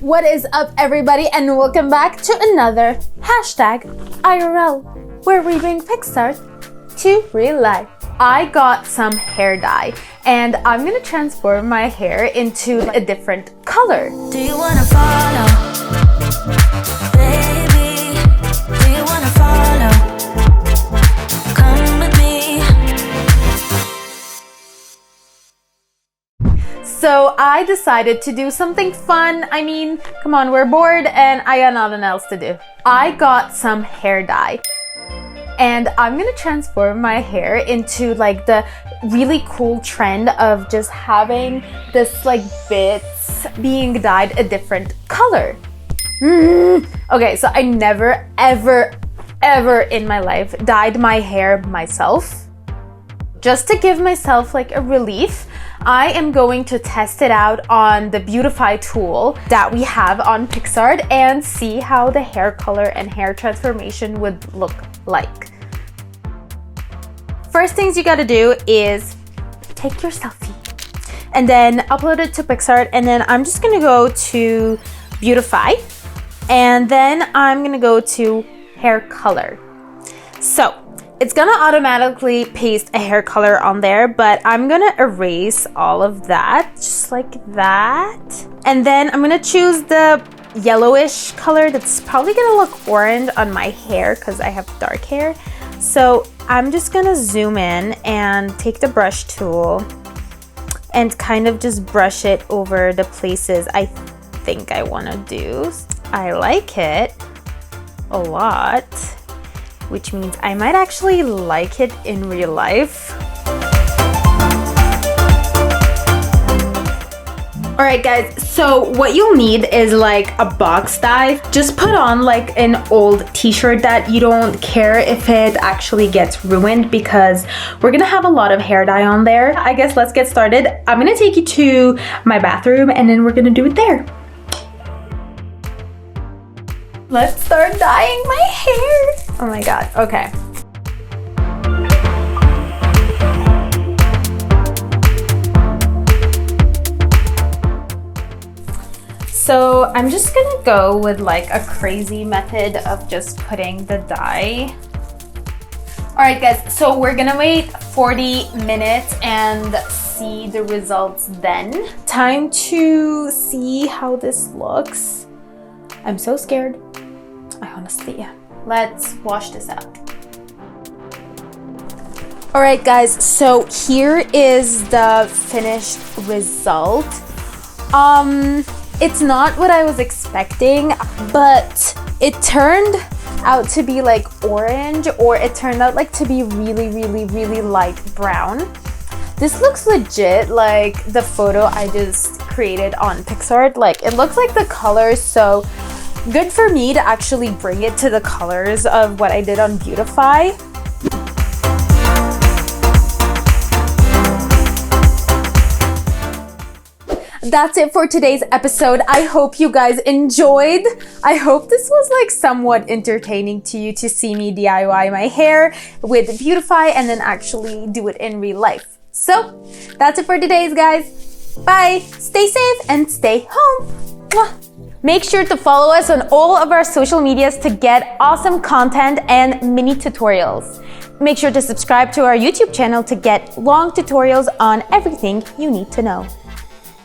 What is up, everybody, and welcome back to another hashtag IRL, where we bring Picsart to real life. I got some hair dye and I'm gonna transform my hair into a different color. Do you wanna follow? Baby, do you wanna follow? Come with me. So I decided to do something fun. I mean, come on, we're bored and I got nothing else to do. I got some hair dye. And I'm gonna transform my hair into like the really cool trend of just having this like bits being dyed a different color. Okay, so I never ever in my life dyed my hair myself. Just to give myself like a relief, I am going to test it out on the Beautify tool that we have on Picsart and see how the hair color and hair transformation would look like. First things you gotta do is take your selfie and then upload it to Picsart, and then I'm just gonna go to Beautify and then I'm gonna go to hair color. So it's gonna automatically paste a hair color on there, but I'm gonna erase all of that, just like that. And then I'm gonna choose the yellowish color that's probably gonna look orange on my hair because I have dark hair. So I'm just gonna zoom in and take the brush tool and kind of just brush it over the places I think I wanna do. I like it a lot, which means I might actually like it in real life. All right, guys, so what you'll need is like a box dye. Just put on like an old t-shirt that you don't care if it actually gets ruined, because we're gonna have a lot of hair dye on there. I guess let's get started. I'm gonna take you to my bathroom and then we're gonna do it there. Let's start dyeing my hair. Oh my God, okay. So I'm just gonna go with like a crazy method of just putting the dye. All right, guys, so we're gonna wait 40 minutes and see the results then. Time to see how this looks. I'm so scared. I honestly am. Let's wash this out. All right, guys, so here is the finished result. It's not what I was expecting, but it turned out to be like orange, or it turned out like to be really light brown. This looks legit like the photo I just created on Picsart. Like, it looks like the colors, so good for me to actually bring it to the colors of what I did on Beautify. That's it for today's episode. I hope you guys enjoyed. I hope this was like somewhat entertaining to you to see me DIY my hair with Beautify and then actually do it in real life. So that's it for today's, guys. Bye. Stay safe and stay home. Mwah. Make sure to follow us on all of our social medias to get awesome content and mini tutorials. Make sure to subscribe to our YouTube channel to get long tutorials on everything you need to know.